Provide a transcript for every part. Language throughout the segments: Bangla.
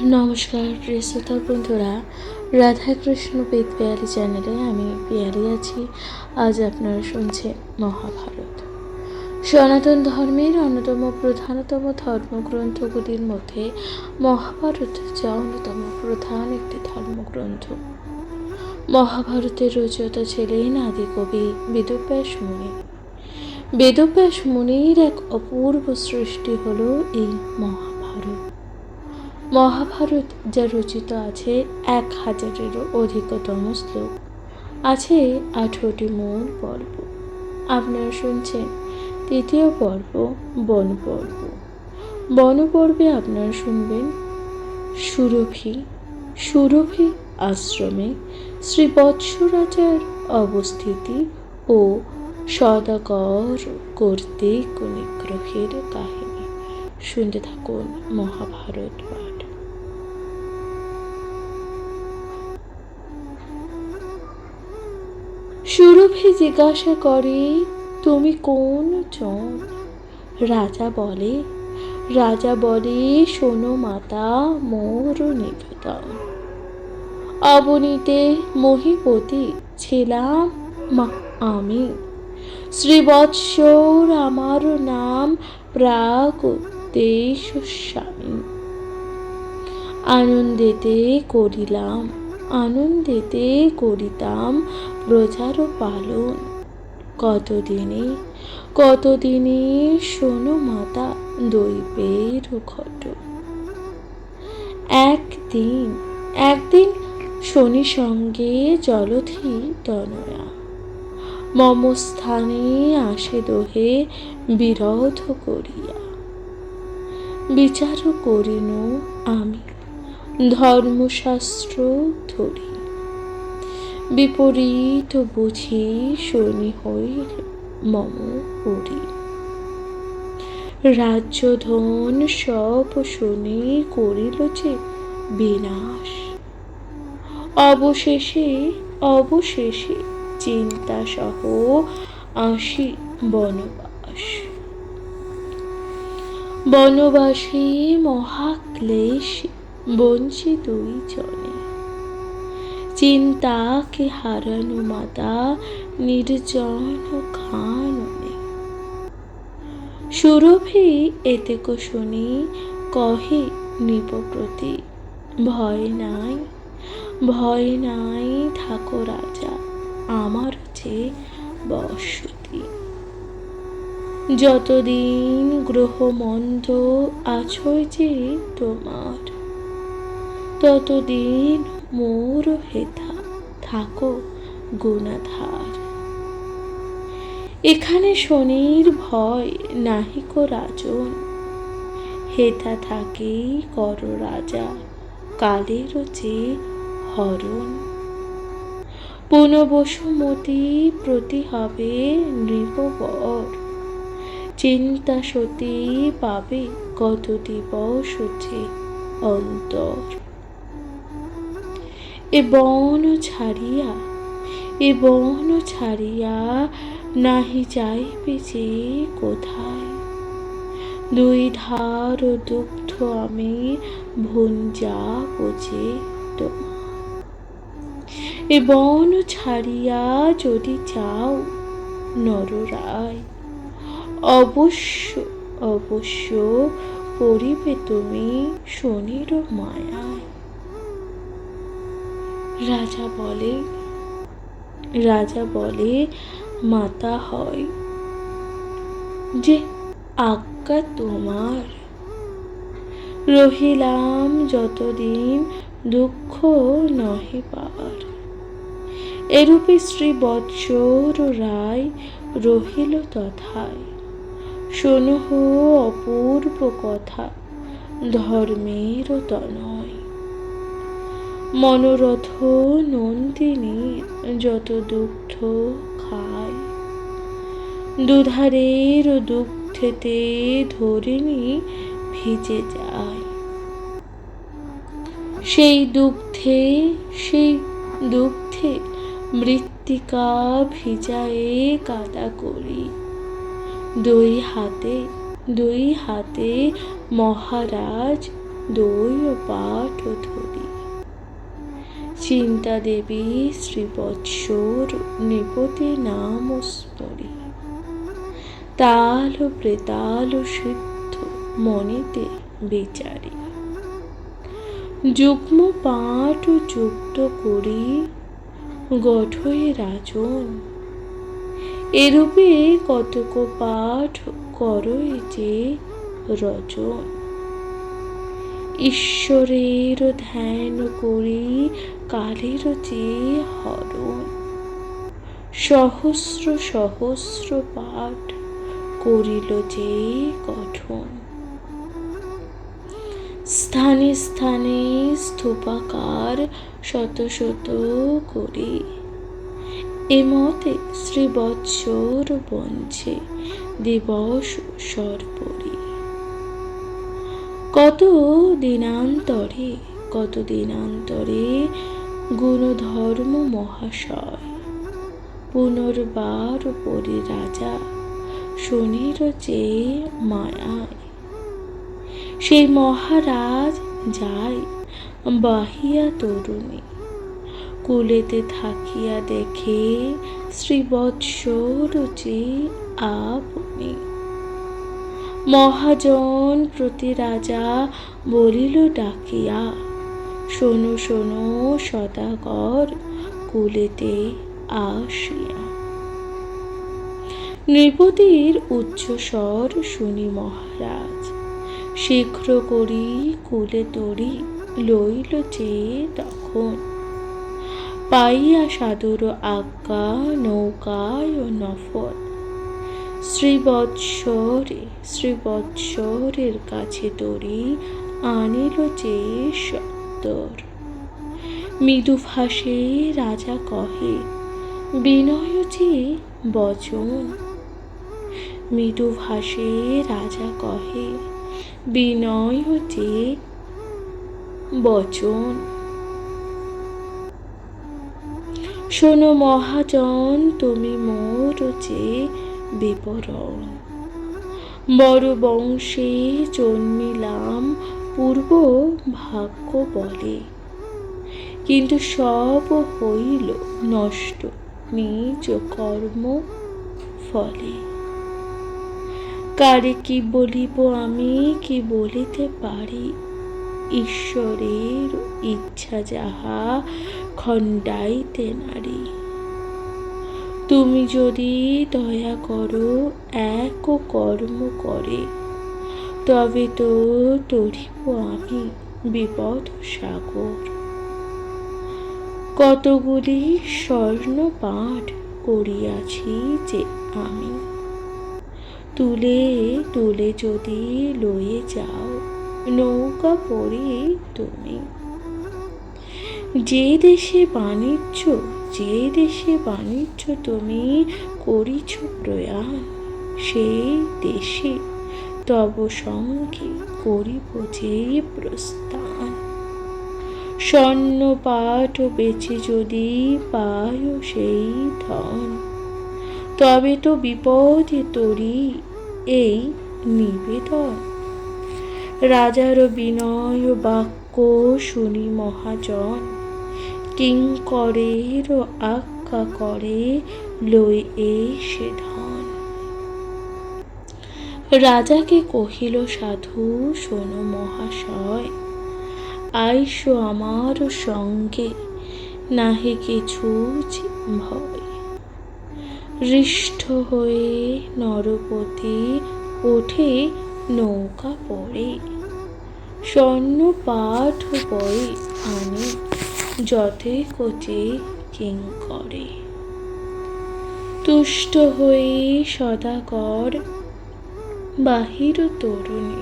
নমস্কার প্রিয় শ্রোতা বন্ধুরা, রাধাকৃষ্ণ বেদ পিয়ালি চ্যানেলে আমি পিয়ালি আছি। আজ আপনারা শুনছেন মহাভারত। সনাতন ধর্মের অন্যতম প্রধানতম ধর্মগ্রন্থগুলির মধ্যে মহাভারত যা অন্যতম প্রধান একটি ধর্মগ্রন্থ। মহাভারতের রচয়িতা ছিলেন আদিকবি বেদব্যাস মুনি। বেদব্যাস মুনির এক অপূর্ব সৃষ্টি হল এই মহাভারত। মহাভারত যা রচিত আছে 1000-এরও অধিকতম শ্লোক, আছে 18টি মূল পর্ব। আপনারা শুনছেন তৃতীয় পর্ব, বন পর্ব। বন পর্বে আপনারা শুনবেন সুরভি আশ্রমে শ্রী বৎস রাজার অবস্থিতি ও সদাগর কর্তৃক নিগ্রহের কাহিনী। শুনতে থাকুন মহাভারত পাঠ। সুরভি জিজ্ঞাসা করে, তুমি কোন জন? রাজা বলে শোনো মাতা, মোর নিবেদন। অবনীতে মহীপতি ছিলাম মা আমি। শ্রীবৎসর আমার নাম, প্রাগদেশ স্বামী। আনন্দিতে করিতাম প্রজার পালন। কতদিনে শোনো মাতা, দৈবের ঘটন। একদিন শনি সঙ্গে জলধি তনয়া, মম স্থানে আসে দোহে বিরোধ করিয়া। বিচার করিন আমি ধর্মশাস্ত্র ধরি, বিপরীত বুঝি শনি হইল মম পরি। রাজ্য ধন সব শনি করিল যে বিনাশ, অবশেষে চিন্তা সহ আসি বনবাসী মহাক্লেশে বঞ্চি 2 জনে। চিন্তাকে হারানো মাতা, নির্জন কাননে। সুরভি এতেক শুনি কহে নৃপপ্রতি, ভয় নাই থাকো রাজা, আমার যে বসতি। যতদিন গ্রহমন্দ আছই যে তোমার, ততদিন মোর হেথা থাকো গুণাধার। এখানে শনির ভয় নাহিক রাজন, হেথা থাকেই কর রাজা কালের যে হরণ। পুনঃবসুমতী প্রতি হবে নৃপবর, চিন্তা সতী পাবে কত দিবস যে অন্তর। এ বন ছাড়িয়া নাহি যাইবে যে কোথায়। 2 ধার দুগ্ধ আমি ভুঞ্জাব যে তোমার। এ বন ছাড়িয়া যদি যাও নররায়, অবশ্য পড়িবে তুমি শনির মায়ায়। রাজা বলে মাতা হয় যে আজ্ঞা তোমার। রহিলাম যতদিন দুঃখ নহে পার। এরূপে শ্রী বৎসর রায় রহিল তথায়। শোনহ অপূর্ব কথা, ধর্মের তনয়। মনোরথ নন্দিনীর যত দুগ্ধ খায়, দুধারের দুগ্ধেতে ধরিণী ভিজে যায়। সেই দুগ্ধে মৃত্তিকা ভিজায়ে কাদা করি। 2 হাতে মহারাজ দই ও পাঠ ধরি। চিন্তা দেবী শ্রীবৎসর নৃপতি নাম স্মরি। তাল প্রেতাল সিদ্ধ মনেতে বিচারি। যুগ্ম পাঠ যুক্ত করি গঠয়ে রাজন। এরূপে কতক পাঠ করই যে রজন। ঈশ্বরের ধ্যান করি কালের যে হরণ। সহস্র সহস্র পাঠ করিল যে গঠন। স্থানে স্থানে স্তূপাকার শত শত করি। এমতে শ্রীবৎসর বঞ্চে দিবস সর্বরি। কত দিনান্তরে গুণধর্ম মহাশয়। পুনর্বার পরি রাজা শনির যে মায়ায়। সেই মহারাজ যায় বাহিয়া তরুণী। কুলেতে থাকিয়া দেখে শ্রীবৎসর যে আপনি। মহাজন প্রতি রাজা বলিল ডাকিয়া। শোনো শোনো সদাগর কুলেতে আসিয়া। নৃপতির উচ্চস্বর শুনি মহারাজ। শীঘ্র করি কুলে তরি লইল যে তখন। পাইয়া সাদর আজ্ঞা নৌকায় নফল। শ্রীবৎসরের কাছে তরি আনিল যে সত্তর। মৃদু ভাষে রাজা কহে বিনয় যে বচন। মৃদু ভাষে রাজা কহে বিনয় যে বচন। শোনো মহাজন তুমি মোর যে বিবরণ। বড় বংশে জন্মিলাম পূর্ব ভাগ্য বলে। কিন্তু সব হইল নষ্ট নিজ কর্ম ফলে। কারে কি বলিব আমি কি বলিতে পারি। ঈশ্বরের ইচ্ছা যাহা খণ্ডাইতে নারী। তুমি যদি দয়া করো এক কর্ম করে। তবে তো তরিব আমি বিপদ সাগর। কতগুলি স্বর্ণ পাঠ করিয়াছি যে আমি। তুলে তুলে যদি লয়ে যাও নৌকা পড়ে তুমি। যে দেশে বাণিজ্য তুমি করিছ প্রয়াণ। সেই দেশে তব সঙ্গে করিব যে প্রস্থান। স্বর্ণ পাঠ বেচে যদি পায় সেই ধন। তবে তো বিপদে তরি এই নিবেদন। রাজার বিনয় বাক্য শুনি মহাজন। কিঙ্করের আজ্ঞা করে লই সে ধন। রাজাকে কহিল সাধু শোনো মহাশয়। আইসো আমার সঙ্গে নাহি কিছু ভয়। হৃষ্ট হয়ে নরপতি ওঠে নৌকা পড়ে। স্বর্ণ পাঠ বয়ে আনে যথে কচে কিঙ্করে। তুষ্ট হয়ে সদাগর বাহির তরুণী।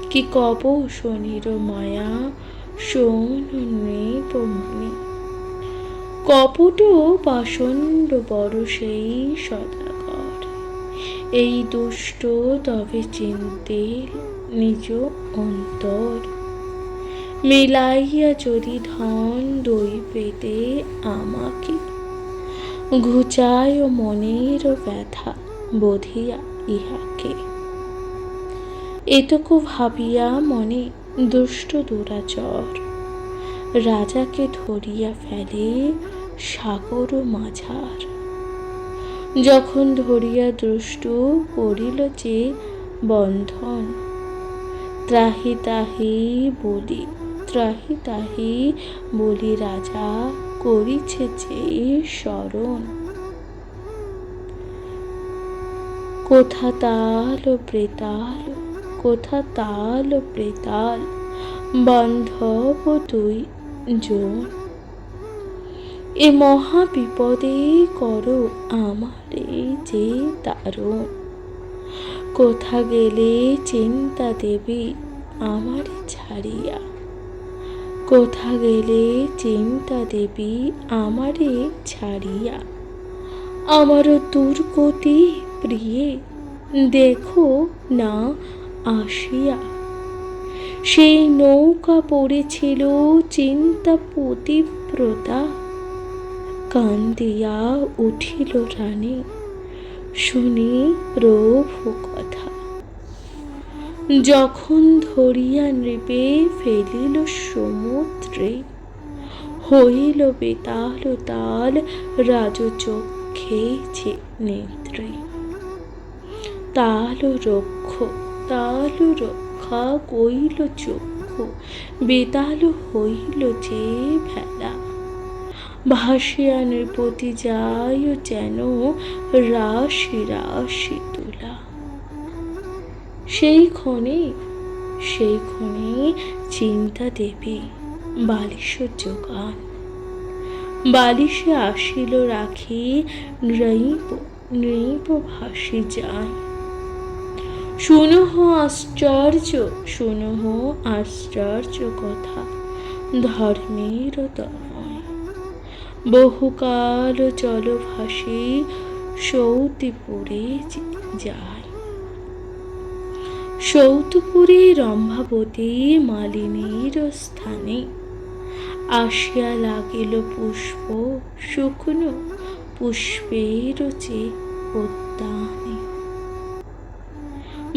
কি কব শনির মায়া শোন নৃপমণি। কপট পাষণ্ড বড় সেই সদাগর। এই দুষ্ট তবে চিনতে নিজ অন্তর। মিলাইয়া যদি ধন দই পেতে আমাকে। ঘুচায় মনের ব্যথা বধিয়া ইহাকে। এটুকু ভাবিয়া মনে দুষ্ট দুরাচর, রাজাকে ধরিয়া ফেলে সাগর মাঝার। যখন ধরিয়া দুষ্টু করিল যে বন্ধন, ত্রাহি তাহি বলি, ত্রাহি তাহি বলি রাজা করিছে যে স্মরণ। কোথা তাল প্রেতাল, কোথা তাল প্রেতাল, বান্ধব দুই জন। এ মহা বিপদে করো আমারে যে দারুণ। কোথা গেলে চিন্তা দেবী আমারে ছাড়িয়া, কোথা গেলে চিন্তা দেবী আমারে ছাড়িয়া। আমার দুর্গতি প্রিয়ে দেখো না আসিয়া। সেই নৌকা পড়েছিল চিন্তা পতিব্রতা, কান্দিয়া উঠিল রানী শুনি প্রভু কথা। যখন ধরিয়া নৃপে ফেলিল সমুদ্রে, হইল বেতাল তাল রাজচক্ষে যে নেত্রে। তাল রক্ষ, তাল রক্ষা কইল চক্ষু, বেতাল হইল যে ভেলা। ভাসিয়া নৃপতি যায় যেন রাশি রাশি তুলা। সেই ক্ষণে চিন্তা দেবী বালিশ যোগান, বালিশে আসিল রাখি নৃপ নৃপ ভাসি যায়। শুনহ আশ্চর্য, শুনহ আশ্চর্য কথা, ধর্মের তনয়। বহুকাল জল ভাসি সৌতিপুরে যায়। সৌতপুরে রম্ভাবতী মালিনীর স্থানে, আসিয়া লাগিল পুষ্প শুকনো পুষ্পের যে উদ্যানে।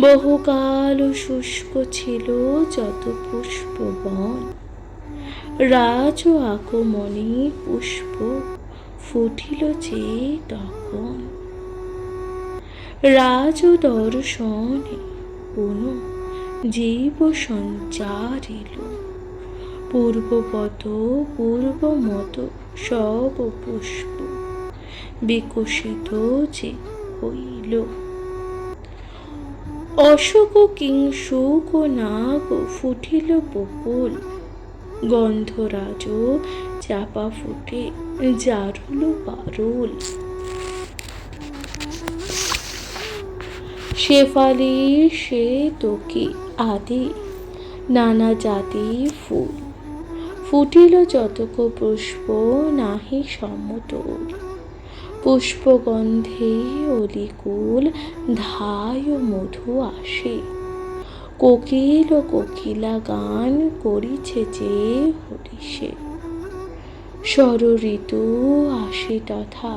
বহুকাল শুষ্ক ছিল যত পুষ্পবন, রাজ আগমনে পুষ্প ফুটিল যে তখন। রাজ দর্শনে পুনঃ জীব সঞ্চারিল, পূর্ববত পূর্বমত সব পুষ্প বিকশিত যে হইল। অশোক কিংশুক নাগ ফুটিল বকুল, গন্ধরাজ চাপা ফুটে জারুল পারুল। শেফালি শ্বেতকী আদি নানা জাতি ফুল, ফুটিল যতক পুষ্প নাহি সমতল। পুষ্পগন্ধে অলিকুল ধায় মধু আসে, কোকিল কোকিলা গান করিছে যে হরিষে। শর ঋতু আসে তথা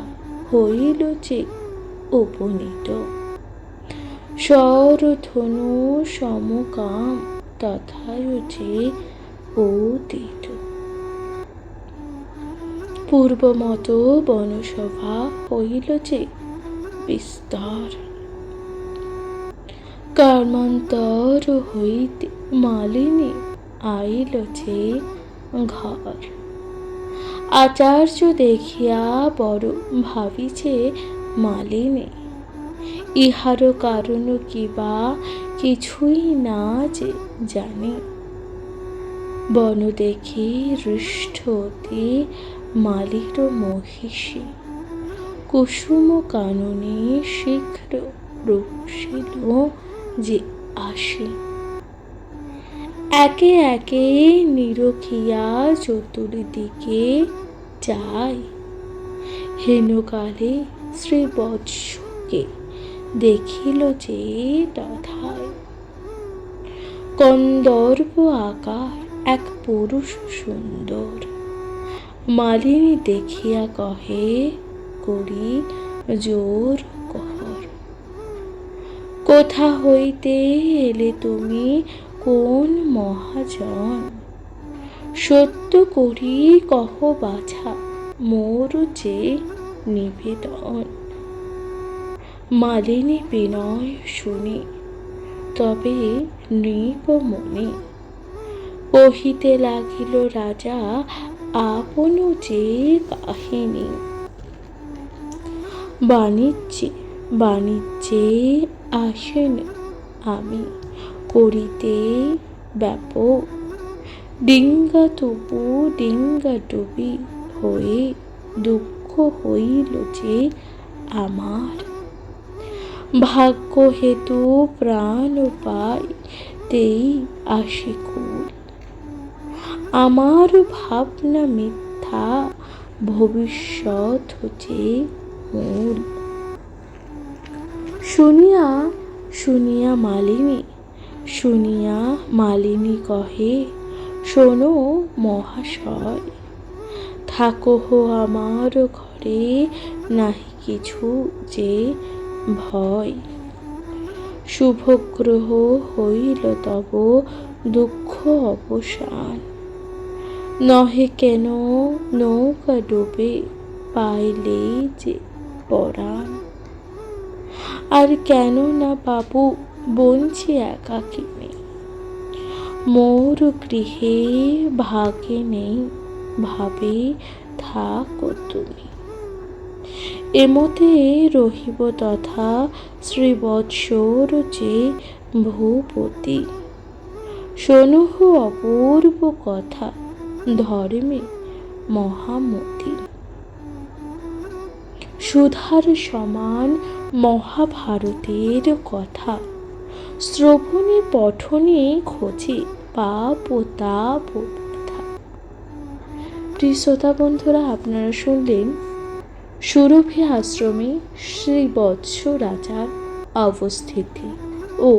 হইল যে উপনীত, শরধনু সমকাম তথায় যে উদিত। পূর্বমত বনসভা হইল যে বিস্তর, কর্মান্তর হইতে মালিনী আইল যে ঘর। আচার্য দেখিয়া বড় ভাবিছে মালিনী, ইহার কারণ কিবা কিছুই না যে জানে। বন দেখি হৃষ্টতি মালির মহিষী, কুসুম কাননে শীঘ্র রুষিল যে আসে। একে একে নিরখিয়া চতুর্দিকে যায়, হেনকালে শ্রীবৎসকে দেখিল যে তথায়। কন্দর্প আকার এক পুরুষ সুন্দর, মালিনী দেখিয়া কহে করি জোর কহর। কোথা হইতে এলে তুমি কোন মহাজন, সত্য করি কহ বাছা মোর যে নিবেদন। মালিনী বিনয় শুনি তবে নৃপমণি, কহিতে লাগিল রাজা আপন যে কাহিনী। বাণিজ্যে বাণিজ্যে আসেন আমি, করিতে ব্যাপক ডিঙ্গা তবু ডিঙ্গা ডুবি হয়ে দুঃখ হইল যে আমার। ভাগ্য হেতু প্রাণ পাই তেই আসি কুল, আমার ভাবনা মিথ্যা ভবিষ্যৎ যে মূল। শুনিয়া শুনিয়া মালিনী, শুনিয়া মালিনী কহে শোনো মহাশয়, থাকো আমার ঘরে নাহি কিছু যে ভয়। শুভগ্রহ হইল তব দুঃখ অবসান, নহে কেন নৌকা ডুবে পাইলে যে পরাণ। আর কেন না বাবু বঞ্চি একাকিনী, মোর গৃহে ভাগে নেই ভাবে থাকো তুমি। এমতে রহিব তথা শ্রীবৎসর যে ভূপতি, শোনহ অপূর্ব কথা ধর্মে মহামতি। সুধার সমান মহাভারতের কথা, শ্রবণে পঠনে খোঁজে পাপ ও তাপ ও ব্যথা। প্রিয় শ্রোতা বন্ধুরা, আপনারা শুনলেন সুরভি আশ্রমে শ্রীবৎস রাজার অবস্থিতি ও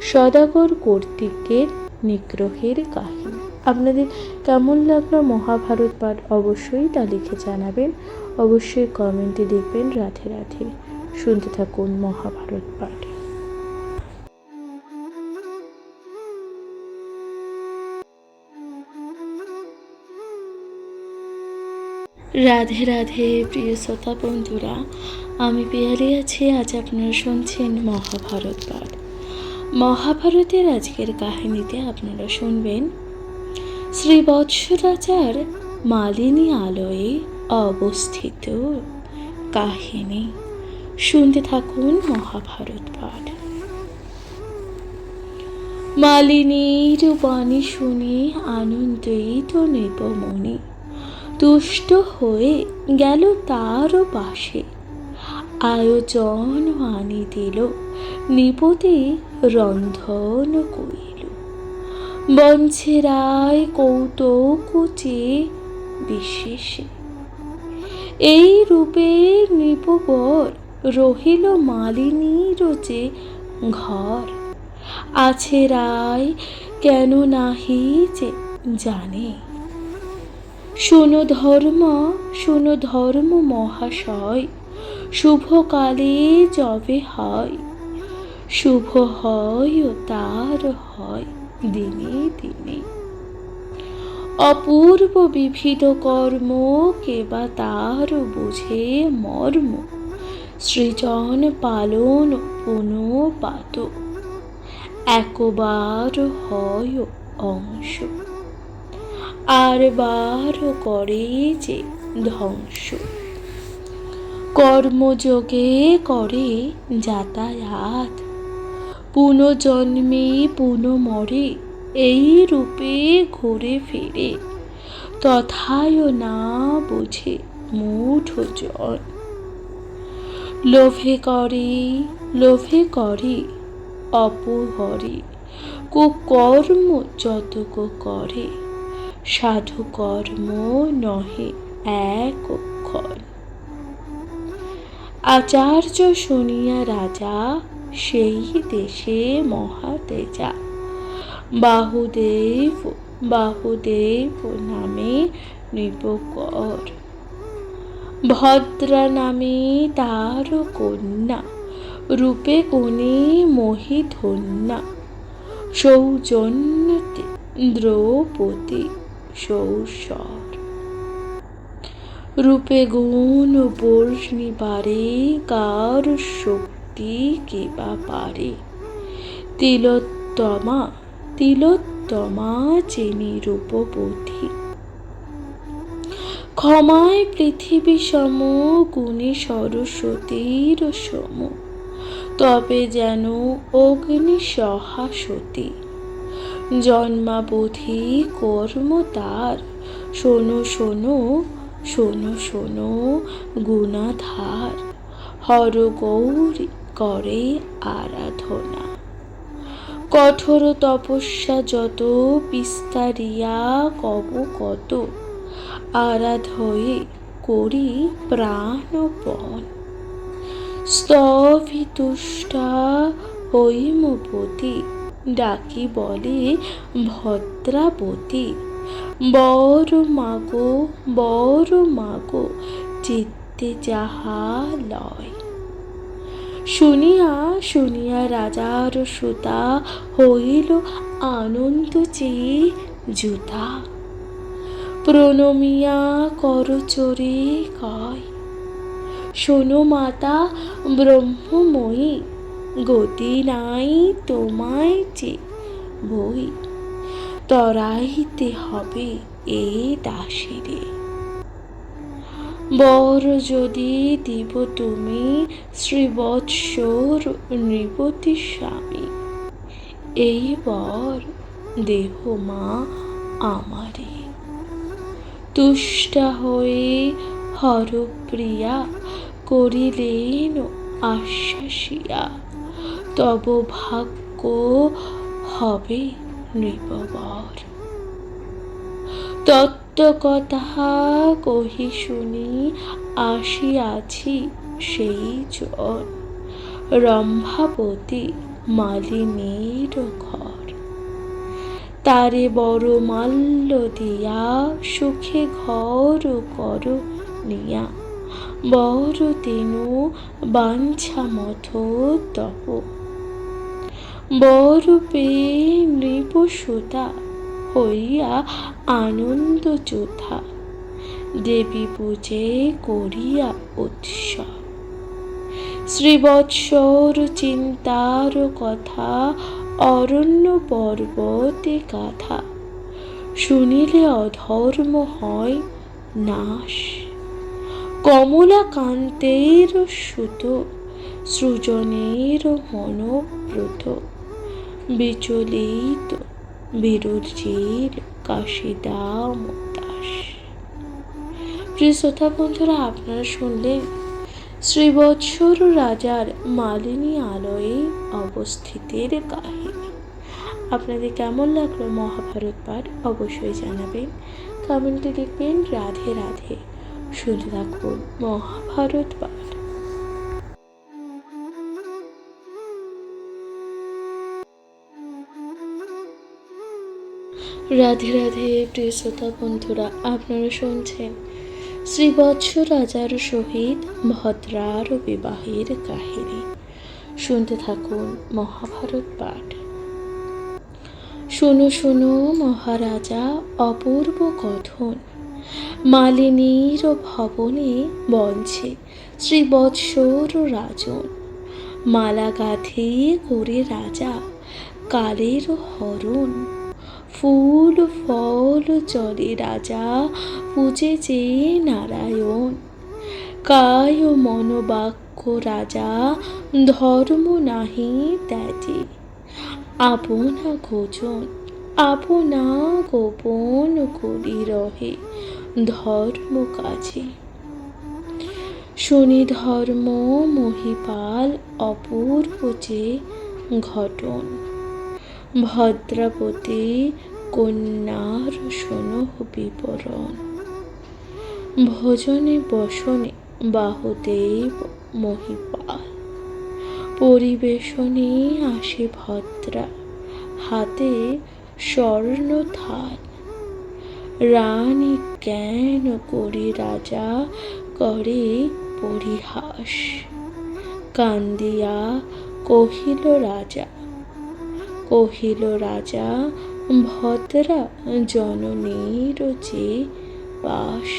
সদাগর কর্তৃকের নিগ্রহের কাহিনী। আপনাদের কেমন লাগলো মহাভারত পাঠ অবশ্যই তা লিখে জানাবেন। অবশ্যই কমেন্টে লিখবেন রাধে রাধে। শুনতে থাকুন মহাভারত পাঠ। রাধে রাধে প্রিয় শ্রোতা বন্ধুরা, আমি পিয়ালি আছি। আজ আপনারা শুনছেন মহাভারত পাঠ। মহাভারতের আজকের কাহিনীতে আপনারা শুনবেন শ্রীবৎস রাজার মালিনী আলয়ে অবস্থিত কাহিনী। শুনতে থাকুন মহাভারত পাঠ। মালিনীর বাণী শুনে আনন্দিত নৃপমণি তুষ্ট হয়ে গেল তার পাশে। আয়োজন আনি দিল নিপতি রন্ধন কইল, বঞ্ছেরায় কৌতুক চেয়ে বিশেষে। এই রূপে নৃপবর রহিল মালিনীর যে ঘর, আছে রায় কেন নাহি যে জানে। শোনো ধর্ম মহাশয়, শুভকালে যবে হয়, শুভ হয় ও তার হয় দিনে দিনে। অপূর্ব বিবিধ কর্ম কেবা তার বুঝে মর্ম, সৃজন পালন পুনঃপাত একবার হয় অংশ, আর বার করে যে ধ্বংস। কর্মযোগে করে যাতায়াত, পুনর্জন্মে পুনঃমরে, এই রূপে ঘুরে ফিরে তথায় না বুঝে মূঢ় জন। লোভে করে অপহরে, কুকর্ম যতক করে, সাধু কর্ম নহে এক অক্ষর। আচার্য শুনিয়া রাজা সেই দেশে মহাতেজা, বাহুদেব নামে নৃপকর। ভদ্রা নামে তার কন্যা, রূপে গুণে মোহিধন্যা, সৌজন্য দ্রৌপদী সৌসর। রূপে গুণ বর্ণিবারে কার শক্তি কেবা পারে। তিলোত্তমা তিলোত্তমা চেনি রূপবতী। ক্ষমায় পৃথিবী সম গুণে সরস্বতীর সম। তবে যেন অগ্নি সহাসতী। জন্মাবধি কর্ম তার। শোনো শোনো শোনো শোনো গুণাধার। হর গৌরী করে আরাধনা। কঠোর তপস্যা যত বিস্তারিয়া কব কত। আরাধয়ে করি প্রাণপণ। স্তবিতুষ্টা হৈমবতী। ডাকি বলে ভদ্রাবতী। বর মাগো বর মাগো চিত্তে যাহা লয়। শুনিয়া শুনিয়া রাজার সুতা হইল আনন্দ চেয়ে জুতা। প্রণমিয়া করচরে কয়, শোনো মাতা ব্রহ্মময়ী। গতি নাই তোমায় যে বই। তরাইতে হবে এ দাসীরে। বর যদি দিব তুমি শ্রীবৎসর নৃপতি স্বামী। এই বর দেহ মা আমারে। তুষ্টা হয়ে হরপ্রিয়া করিলেন আশ্বাসিয়া। তব ভাগ্য হবে নৃপবর। তত্ত্বকথা কহি শুনি আসিয়াছি সেই জন। রম্ভাবতী মালিনীর ঘর। তারে বড় মাল্য দিয়া সুখে ঘর কর নিয়া। বর তেনু বাঞ্ছা মথ তপ। বর পেয়ে নৃপসুতা হইয়া আনন্দ যোদ্ধা। দেবী পূজে করিয়া উৎসব। শ্রীবৎসর চিন্তার কথা অরণ্য পর্বতে গাথা। শুনিলে অধর্ম হয় নাশ। কমলাকান্তের সুত সৃজনের মনোব্রত। বিচলিত বিরুচির কাশিদাম দাস। প্রিয় শ্রোতা বন্ধুরা, আপনারা শুনলেন শ্রীবৎসর রাজার মালিনী আলয়ে অবস্থিতের কাহিনী। আপনাদের কেমন লাগলো মহাভারত পাঠ অবশ্যই জানাবেন, কমেন্টে লিখবেন। রাধে রাধে। শুনতে থাকুন মহাভারত পাঠ। রাধে রাধে। প্রিয় শ্রোতা বন্ধুরা, আপনারা শুনছেন শ্রীবৎস রাজার সহিত ভদ্রার বিবাহের কাহিনী। শুনতে থাকুন মহাভারত পাঠ। শোনো শোনো মহারাজা অপূর্ব কথন। মালিনীর ভবনে বঞ্চে শ্রীবৎসর রাজন। মালা গাঁথে করে রাজা কালের হরণ। ফুল ফল চলে রাজা পূজে যে নারায়ণ। কায় মন বাক্য রাজা ধর্ম নাহি ত্যাজে। আপনা গোজন আপনা গোপন করি রহে ধর্ম কাজে। শুনি ধর্ম মহিপাল অপূর্ব যে ঘটন। ভদ্রাবতী কন্যার শোনো বিবরণ। ভোজনে বসনে বাহুদেব মহিপাল। পরিবেশনে আসে ভদ্রা হাতে স্বর্ণ থাল। রানী জ্ঞান করি রাজা করে পরিহাস। কান্দিয়া কহিল রাজা ভদ্রা জননীর যে পাশ।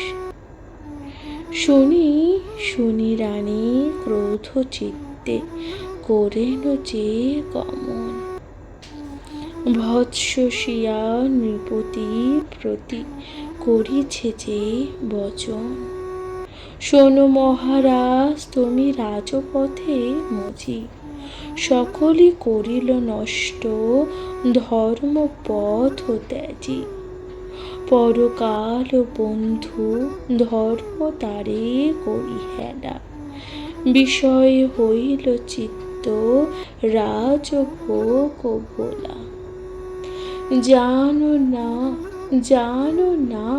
শুনি শুনি রানী ক্রোধ চিত্তে করেন যে গমন। ভৎসসিয়া নৃপতি প্রতি করিছে যে বচন। শোনো মহারাজ তুমি রাজপথে মজি, সকলই করিল নষ্ট ধর্মপথ ত্যাজি। পরকাল বন্ধু ধর্ম তারে করি হেলা, বিষয় হইল চিত্ত রাজভোগ ভোলা। জানো না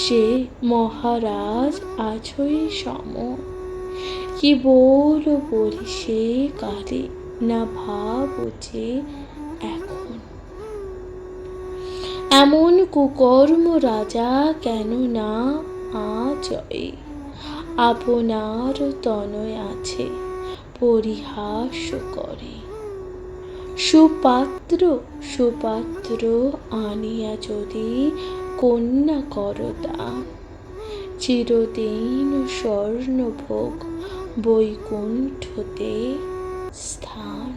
সে মহারাজ আছই সম, কি বলি সে কালে না ভাব যে এখন। এমন কুকর্ম রাজা কেন না আচয়ে, আপনার তনয় আছে পরিহাস করে। সুপাত্র আনিয়া যদি কন্যা কর দান, চিরদিন স্বর্ণভোগ বৈকুণ্ঠতে স্থান।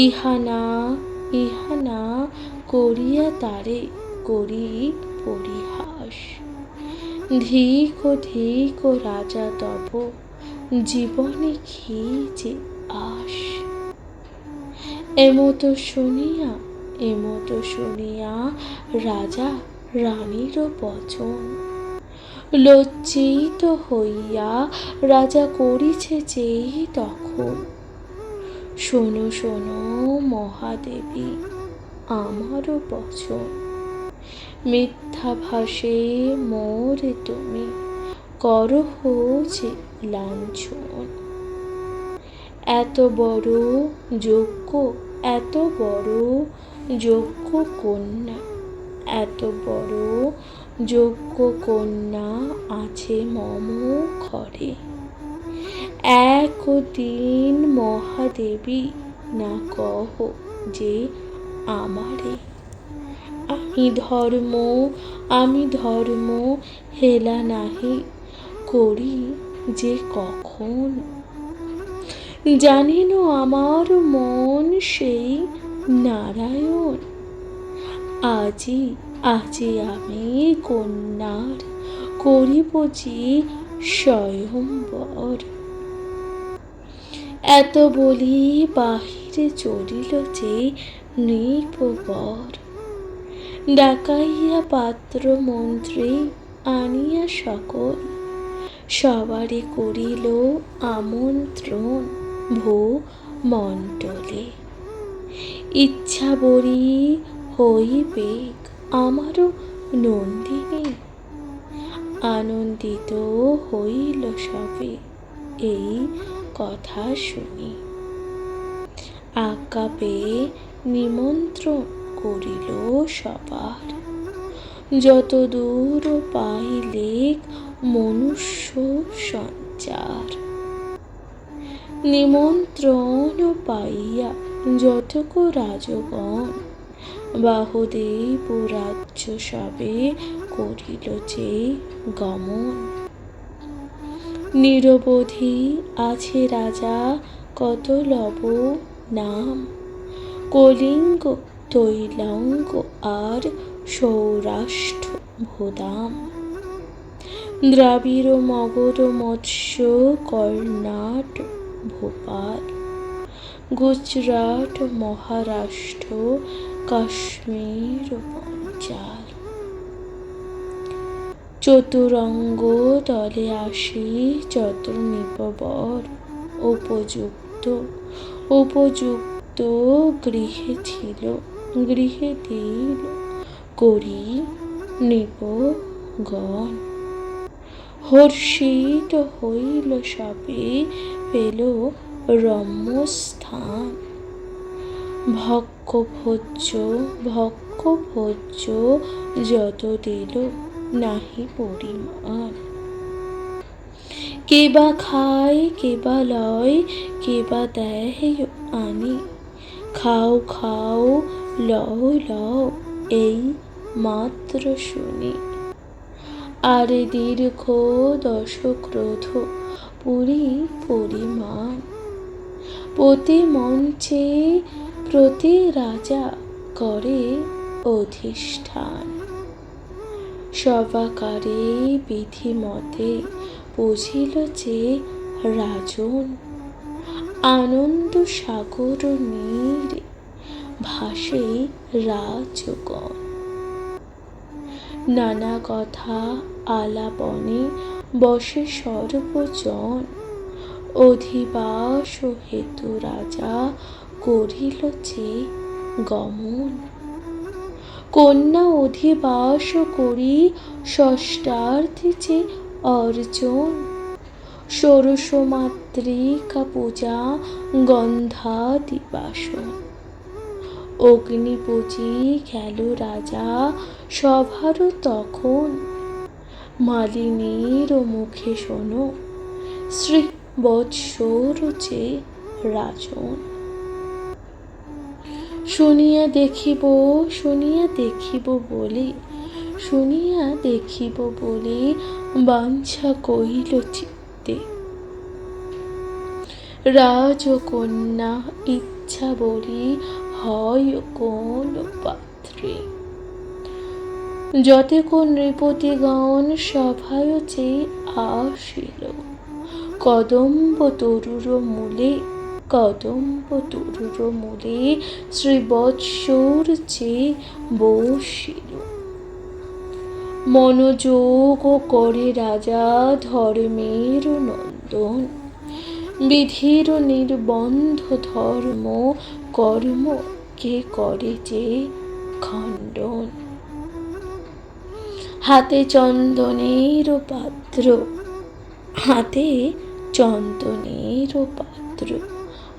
ইহানা করিয়া তারে করি পরিহাস, ধিক রাজা তব জীবনে কি যে আস। এমতো শুনিয়া রাজা রানীর বচন, লজ্জিত হইয়া রাজা করিছে যে তখন। শোনো মহাদেবী আমার বচন, মিথ্যা ভাষে মোরে তুমি করহ যে লাঞ্ছন। এত বড় যোগ্য কন্যা আছে মম ঘরে। একদিন মহাদেবী না কহ যে আমারে, আমি ধর্ম হেলা নাহি করি যে কখন। জানিন আমার মন সেই নারায়ণ, আজি আমি কন্যার করিব যে স্বয়ম্বর। এত বলি বাহিরে চলিল যে নৃপবর, ডাকাইয়া পাত্র মন্ত্রী আনিয়া সকল। সবারে করিল আমন্ত্রণ ভূমণ্ডলে। ইচ্ছা বরি হইবেক আমারও নন্দিনী, আনন্দিত হইল সবে এই কথা শুনি। আজ্ঞা পেয়ে নিমন্ত্রণ করিল সবার, যত দূর পাইলেক মনুষ্য সঞ্চার। নিমন্ত্রণ পাইয়া যতক রাজগণ, বাহুদেব রাজ্য সবে করিল যে গমন। নিরবধি আছে রাজা কত লব নাম, কলিঙ্গ তৈলাঙ্গ আর সৌরাষ্ট্র ভূদাম। দ্রাবিড় মগধ মৎস্য কর্ণাট ভোপাল, গুজরাট মহারাষ্ট্র কাশ্মীর পঞ্চাল। চতুরঙ্গ দলে আসি যত নৃপবর, উপযুক্ত গৃহে দিল করি নৃপগণ। হর্ষিত হইল সবে পেল রম্যস্থান। ভক্ষ্যভোজ্য যত দিল নাহি পরিমাণ। কে বা খায় কে বা লয় কে বা দেয় আনি, খাও লও লও এই মাত্র শুনি, আরে দীর্ঘ দশক্রোধ পুরী পরিমাণ, প্রতি মঞ্চে প্রতি রাজা করে অধিষ্ঠান। সভাকারে বিধিমতে বুঝিল যে রাজন, আনন্দ সাগর নীরে ভাসে রাজগণ। নানা কথা আলাপনে বসে সর্বজন, অধিবাস হেতু রাজা করিল যে গমন। কন্যা অধিবাস করি ষষ্ঠার্থে যে অর্জন, ষোড়শ মাতৃকা পূজা গন্ধাদিবাসন। অগ্নি পুজি গেল রাজা সভার তখন, মালিনীর মুখে শোনো শ্রী বৎসর যে রাজন। শুনিয়া দেখিব বলে বাঞ্ছা কহিল চিত্তে, রাজকন্যা ইচ্ছা বলি হয় কোন পাত্রে। যতে কোন নৃপতিগণ সভায় যে আসিল, কদম্ব তরুর মূলে শ্রীবৎসর যে বসিল। মনোযোগ করে রাজা ধর্মের নন্দন, বিধির নির্বন্ধ ধর্ম কর্ম কে করে যে খণ্ডন। হাতে চন্দনের পাত্র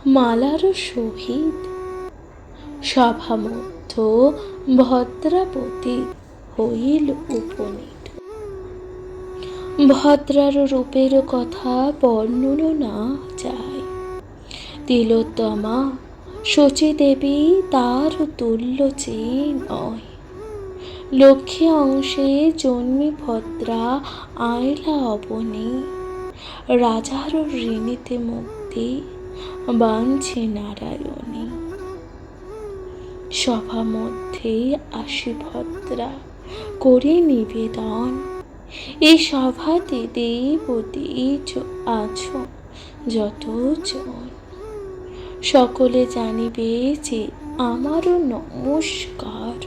মালার সহিত, সভামধ্য ভদ্রাপতি হইল উপনীত। ভদ্রার রূপের কথা বর্ণন না যায়, তিলোত্তমা শচীদেবী তার তুল্য যে নয়। লক্ষ্মী অংশে জন্মি ভদ্রা আইলা অবনী, রাজার ঋণীতে মুক্তি বাঞ্ছে নারায়ণী। সভা মধ্যে আসি ভদ্রা করে নিবেদন, এই সভাতে দেবতী আছো যতজন, সকলে জানিবে যে আমারও নমস্কার।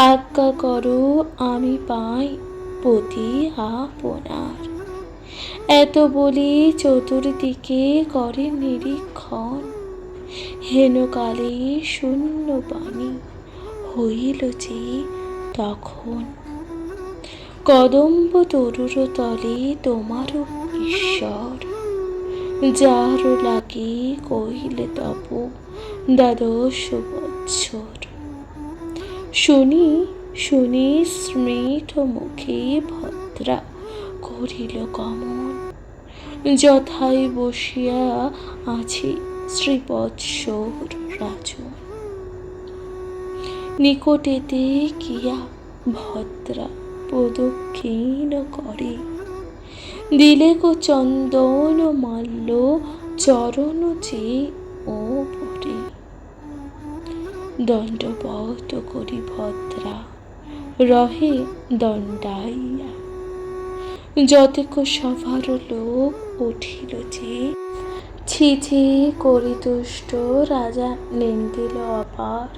আজ্ঞা করো আমি পাই পতি আপনার। এত বলি চতুর্দিকে করে নিরীক্ষণ, হেনকালে শূন্য বাণী হইল যে তখন। কদম্ব তরুর তলে তোমারও ঈশ্বর, যার লাগি কহিলে তব দ্বাদশ বৎসর। শুনি স্মৃত মুখে ভদ্রা করিল গমন, যথায় বসিয়া আছি শ্রীবৎসর রাজন। নিকটেতে গিয়া ভদ্রা প্রদক্ষিণ করে, দিলে গো চন্দন মাল্য চরণ যে ও পরে। দণ্ডবত করি ভদ্রা রহে দণ্ডাইয়া, যতেক সভার লোক উঠিল যে, ছি করি তুষ্ট রাজা নিন্দিল অপার।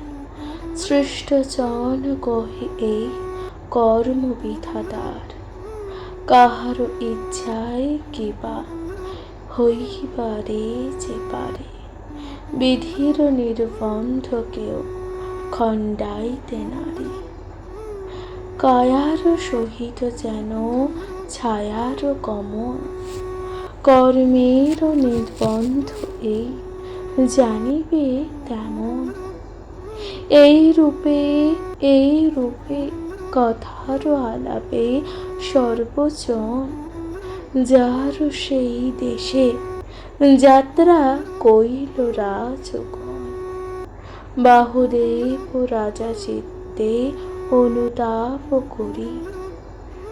সৃষ্টজন কহে এই কর্ম বিধাতার, কাহার ইচ্ছায় কিবা হইবারে যে পারে। বিধির নির্বন্ধ কেউ খণ্ডাইতে নারী, কায়ার সহিত যেন ছায়ার গমন। কর্মের নির্বন্ধ এই জানিবে তেমন, এই রূপে কথার আলাপে সর্বজন। যার সেই দেশে যাত্রা কইল রাজগণ, বাহুদেব রাজা চিত্তে অনুতাপ করি,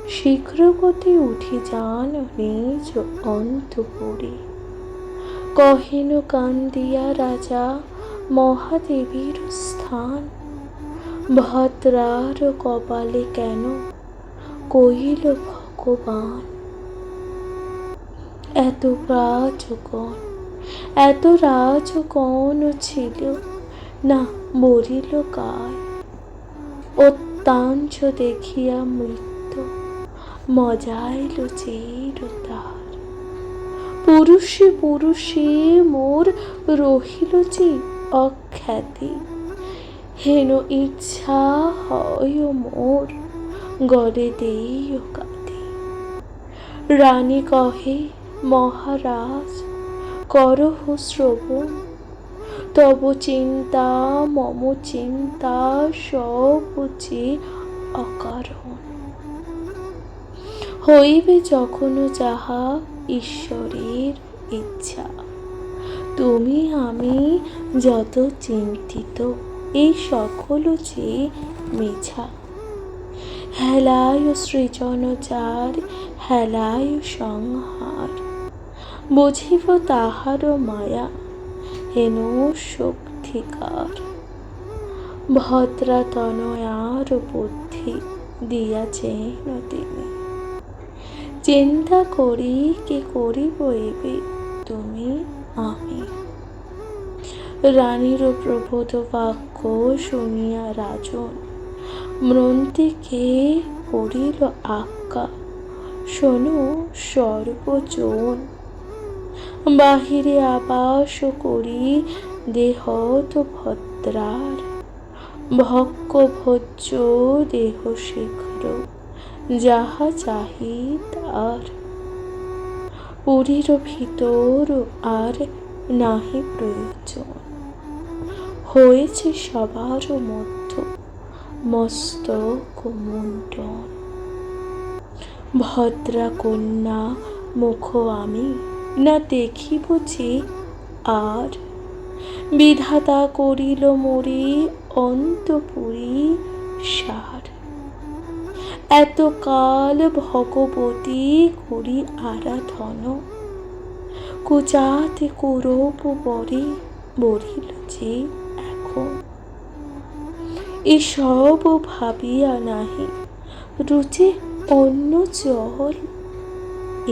শীঘ্রগতি উঠি যান নিজ অন্তপুরে। কহেন কান্দিয়া রাজা মহাদেবীর স্থান, ভদ্রার কপালে কেন কহিল ভগবান। এত রাজগণ এত রাজগণ ছিল, না মরিল কায়। অত্যাঞ্চ দেখিয়া মৃত্যু মজাইল চিরতার। পুরুষে পুরুষে মোর রহিল যে অখ্যাতি, হেন ইচ্ছা হয় মোর গলে দেইও কাঁদি। রানী কহে মহারাজ করহ শ্রবণ, তব চিন্তা মম চিন্তা সব যে অকারণ। হইবে যখন যাহা ঈশ্বরের ইচ্ছা, তুমি আমি যত চিন্তিত এই সকল যে মিছা। হেলায় সৃজন যার হেলায় সংহার, বুঝিব তাহার মায়া হেন শক্তিকার। ভদ্রা তনয়ার বুদ্ধি দিয়াছেন তিনি, চিন্তা করি কি করিব এবে তুমি আমি। রানীর প্রবোধ বাক্য শুনিয়া রাজন মন্ত্রীকে করিল আজ্ঞা, শোনো সর্বজন। বাহিরে আবাস করি দেহ তো ভদ্রার, ভক্ষ ভোজ্য দেহ শীঘ্র যাহা চাহি তার। পুরীর ভিতর আর নাহি প্রয়োজন, হয়েছে সবার মধ্য মস্তক মুণ্ডন। ভদ্রা কন্যা মুখ আমি না দেখিব যে আর, বিধাতা করিল মোরে অন্তপুরী সার। এতকাল ভগবতী করি আরাধন, কুজাতে কৌরব বরে বলিল যে এখন। এসব ভাবিয়া নাহি রুচে অন্য জল,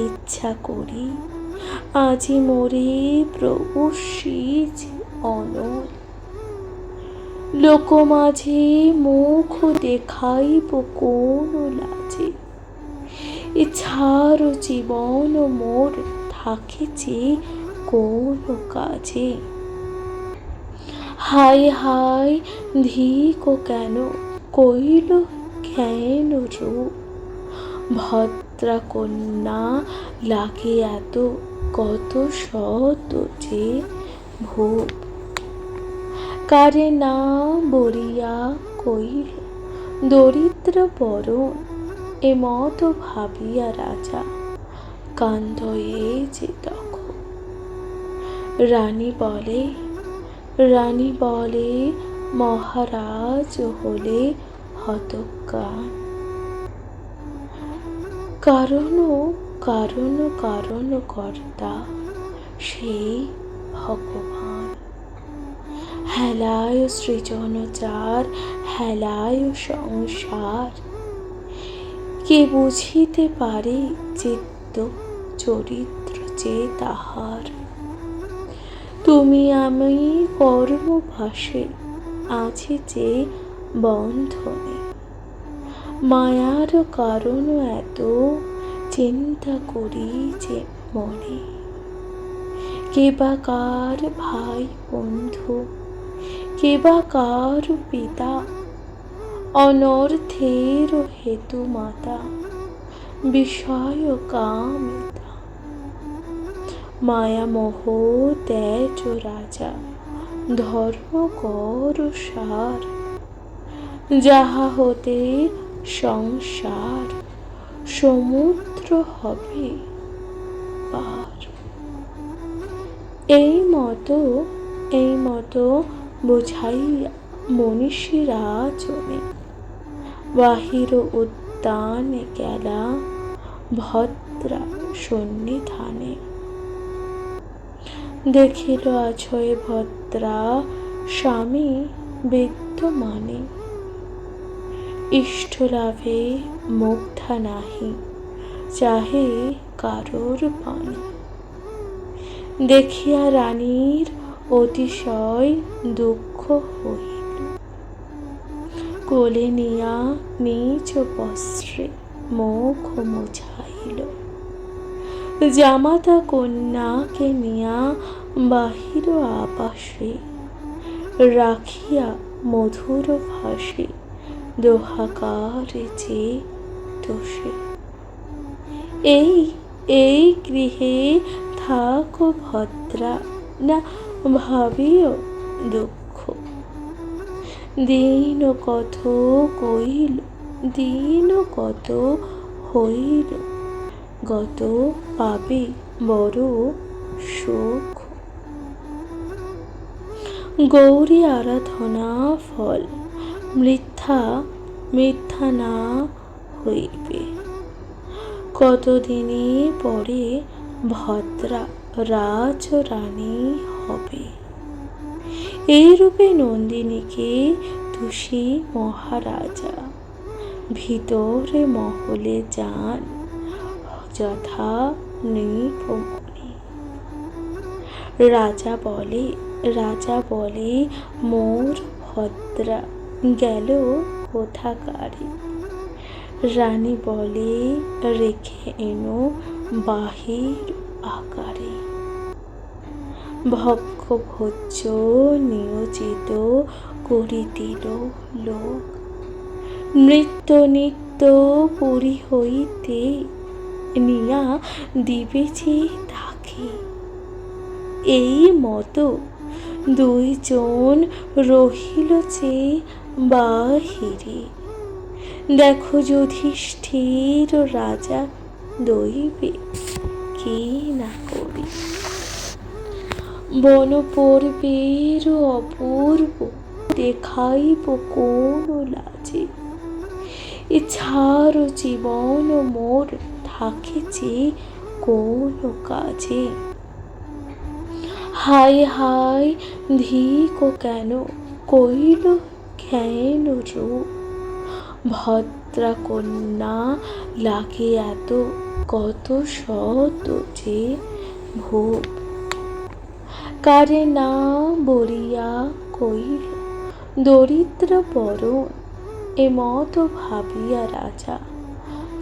ইচ্ছা করি আজি মোরে প্রভু সিজ অনল। লোক মাঝে মুখ দেখাইব কোন লাজে, ইচ্ছার জীবন মোর থাকে যে কোন কাজে। হায় হায় ধিক কেন কইল জ্ঞান রূপ, ভদ্রা কন্যা লাগে এত কত শত যে ভূপ। কারে না বলিয়া কইল দরিদ্র বরণ, এমত ভাবিয়া রাজা কান্দয়ে যে তখন। রানী বলে মহারাজ হলে হতজ্ঞান, কারণ কারণ কারণ কর্তা সেই ভগবান। হেলায় সৃজন যার হেলায় সংসার, কে বুঝিতে পারে চিত্ত চরিত্র যে তাহার। তুমি আমি কর্মভাসে আছি যে বন্ধনে, মায়ার কারণ এত চিন্তা করি যে মনে। কে বা কার ভাই বন্ধু, কে বা কার পিতা, অনর্থের হেতু মাতা বিষয় কামিতা। মায়া মোহ তেজ রাজা ধর্ম কর সার, যাহা হতে সংসার সমুদ্র হবে পার। এই মতো বোঝাইয়া মনীষীরা জনে। বাহির উদ্যানে গেলা ভদ্রা সন্নিধানে। দেখিল আছয়ে ভদ্রা স্বামী বিদ্যমানে। ইষ্ট লাভে মুগ্ধা নাহি, চাহে কারোর পানে। দেখিয়া রানীর অতিশয় দুঃখ হইল। কোলে নিয়া নিজ বস্ত্রে মুখ মুছাইল। জামাতা কন্যাকে নিয়া বাহির আবাসে। রাখিয়া মধুর ভাষে দোহাকারে যে দোষে। এই গৃহে থাকো ভদ্রা, না ভাবিও দুঃখ। দিন কত কইল, দিন কত হইল, গত পাবে বড় সুখ। গৌরী আরাধনা ফল মিথ্যা মিথ্যা না হইবে। কতদিনে পরে ভদ্রা রাজরানী হবে। এইরূপে নন্দিনীকে তুষি মহারাজা ভিতরে মহলে যান যথা নৃপমণি। রাজা বলে মোর ভদ্রা গেল কোথাকারে। রানী বলে রেখে এনো বাহির আকারে। ভক্ষ ভোজ্য নিয়োজিত করিদিল লোক। নৃত্য নিত্য পুরী হইতে নিয়া দিবে যে তাকে। এই মতো দুইজন রহিল যে বাহিরে। দেখো যুধিষ্ঠির রাজা দইবে কি না করি। বন পর্বের অপূর্ব দেখাইব কোন লাজে। ইচ্ছার জীবন মোর থাকে যে কোন কাজে। হায় হায় ধিক কেন কইল কেন রূপ। ভদ্রা কন্যা লাগে এত কত শত যে ভূপ। কারে না বলিয়া কইল দরিদ্র বরণ। এমত ভাবিয়া রাজা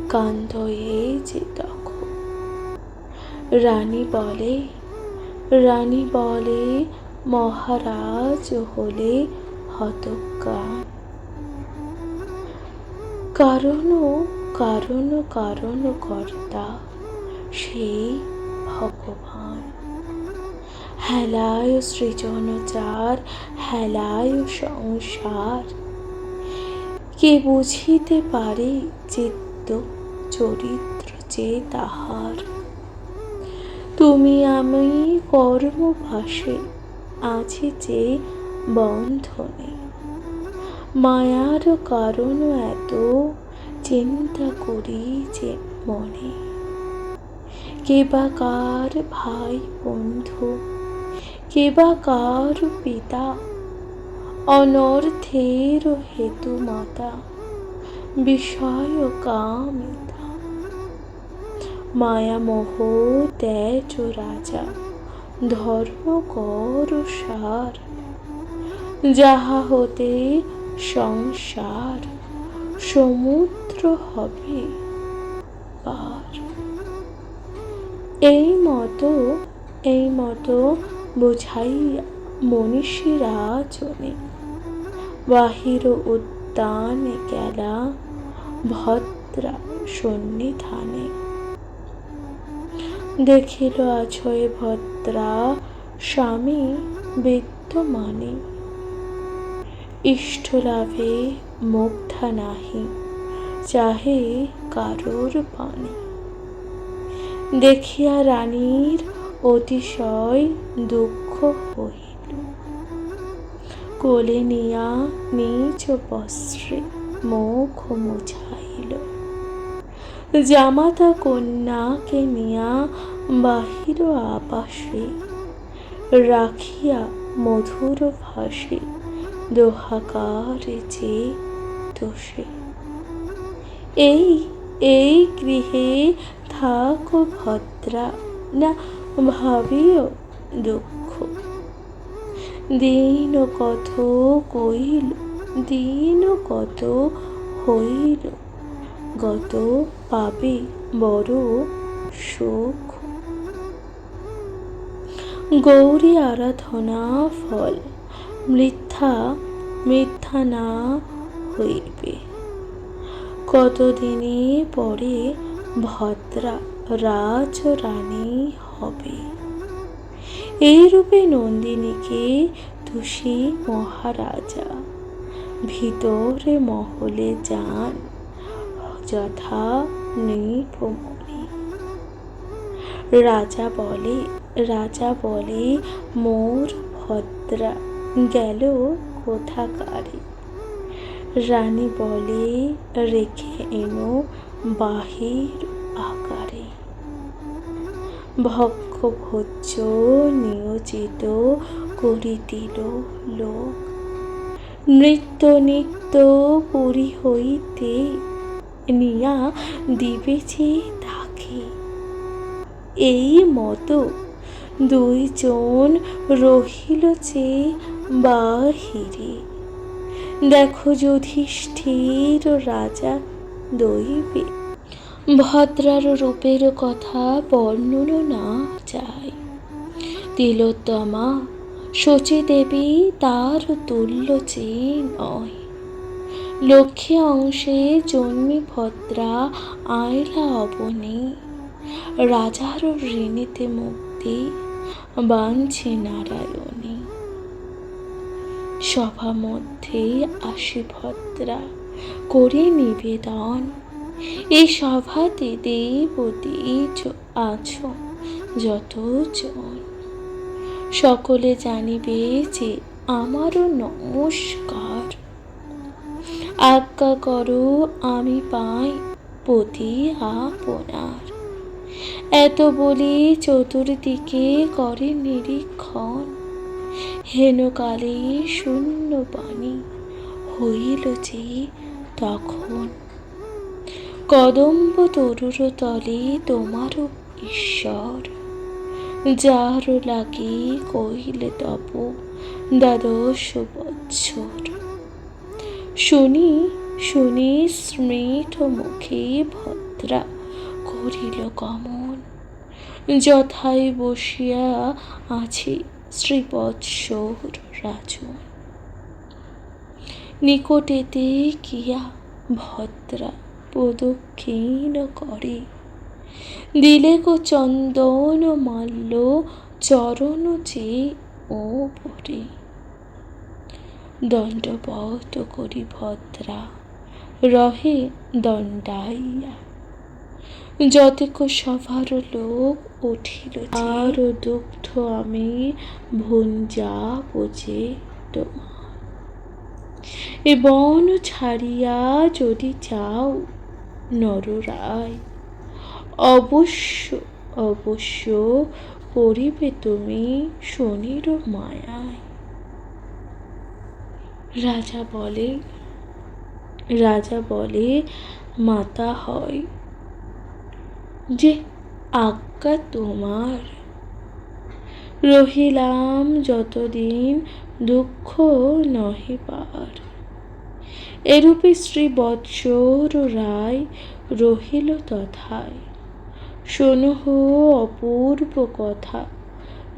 কান্দয়ে যে তখন। রানী বলে মহারাজ হলে হতজ্ঞান। কারণ কর্তা সেই ভগবান। হেলায় সৃজন যার, হেলায় সংসার। কে বুঝিতে পারে চিত্ত চরিত্র যে তাহার। তুমি আমি কর্মভাসে আছি যে বন্ধনে। মায়ার কারণ এত চিন্তা করি যে মনে। কে বা কার ভাই বন্ধু, কে বা কার পিতা। অনর্থের হেতু মাতা, বিষয় কামিতা। মায়া মোহ তেজ রাজা, ধর্ম কর সার। যাহা হতে সংসার সমুদ্র হবে পার। এই মতো বোঝাইয়া মনীষীরা জনে। বাহির উদ্যানে গেলা ভদ্রা সন্নিধানে। দেখিল আছয়ে ভদ্রা স্বামী বিদ্যমানে। ইষ্ট লাভে মুগ্ধা নাহি, চাহে কারোর পানে। দেখিয়া রানীর অতিশয় দুঃখ হইল। কোলে নিয়া নিজ বস্ত্রে মুখ মুছাইল। জামাতা কন্যাকে নিয়া বাহির আবাসে, রাখিয়া মধুর ভাষে দোহাকারে যে দোষে। এই এই গৃহে থাকো ভদ্রা, না ভাবিও দুঃখ। দিন কত কইল, দিন কত হইল, গত পাবে বড় সুখ। গৌরী আরাধনা ফল মিথ্যা মিথ্যা না হইবে। কতদিনে পরে ভদ্রা রাজ রানী হবে। এইরূপে নন্দিনীকে তুষি মহারাজা ভিতরে মহলে যান যথা নৃপমণি। রাজা বলে মোর ভদ্রা গেল কোথাকারে। রানী বলে রেখে এনো বাহির আকারে। ভক্ষ ভোজ্য নিয়োজিত করিতিল লোক। নৃত্য নিত্য পুরী হইতে নিয়া দিবে যে তাকে। এই মতো দুইজন রহিল যে বাহিরে। দেখো যুধিষ্ঠির রাজা দৈবে। ভদ্রার রূপের কথা বর্ণন না যায়। তিলোত্তমা শচী দেবী তার তুল্য যে নয়। লক্ষ্মী অংশে জন্মি ভদ্রা আয়লা অবনী। রাজার ঋণীতে মুক্তি বাঞ্ছে নারায়ণী। সভা মধ্যে আসি ভদ্রা করে নিবেদন। এই সভাতে দেবতী আছো যতজন। সকলে জানিবে যে আমারও নমস্কার। আজ্ঞা করো আমি পাই পতি আপনার। এত বলি চতুর্দিকে করে নিরীক্ষণ। হেনকালে শূন্য বাণী হইল যে তখন। কদম্ব তরুর তলে তোমারও ঈশ্বর। যার লাগি কহিলে তব দ্বাদশ বৎসর। শুনি স্মৃত মুখে ভদ্রা করিল গমন। যথায় বসিয়া আছে শ্রীবৎসর রাজন। নিকটেতে গিয়া ভদ্রা প্রদক্ষিণ করে। দিলে গো চন্দন মাল্য চরণ যে ও পরে। দণ্ডবত করি ভদ্রা রহে দণ্ডাইয়া। যতেক সভার লোক উঠিল আর দুগ্ধ আমি ভুঞ্জাব যে তোমার। এ বন ছাড়িয়া যদি যাও নররায়, অবশ্য পড়িবে তুমি শনির মায়ায়। রাজা বলে মাতা হয় যে আজ্ঞা তোমার। রহিলাম যতদিন দুঃখ নহে পার। এরূপে শ্রীবৎসর রায় রহিল তথায়। শোনহ অপূর্ব কথা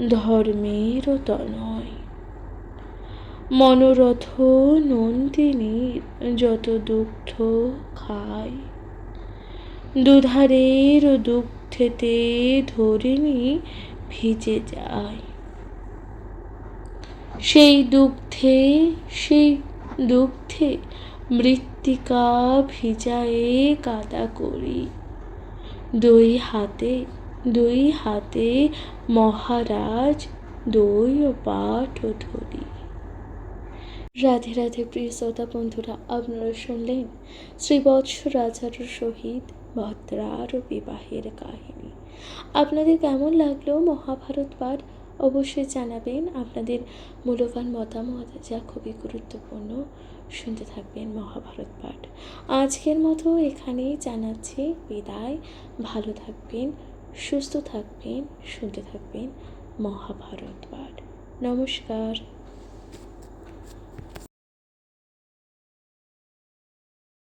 ধর্মের তনয়। মনোরথ নন্দিনীর যত দুগ্ধ খায়। দুধারের দুগ্ধেতে ধরিণী ভিজে যায়। সেই দুগ্ধে মৃত্তিকা ভিজায়ে কাদা করি। দুই হাতে মহারাজ দুই পাঠ ধরি। রাধে রাধে প্রিয় শ্রোতা বন্ধুরা, আপনারা শুনলেন শ্রীবৎস রাজার সহিত ভদ্রার বিবাহের কাহিনী। আপনাদের কেমন লাগলো মহাভারত পাঠ অবশ্যই জানাবেন। আপনাদের মূল্যবান মতামত যা খুবই গুরুত্বপূর্ণ। শুনতে থাকবেন মহাভারত পাঠ। আজকের মতো এখানেই জানাচ্ছি বিদায়। ভালো থাকবেন, সুস্থ থাকবেন, শুনতে থাকবেন মহাভারত পাঠ। নমস্কার।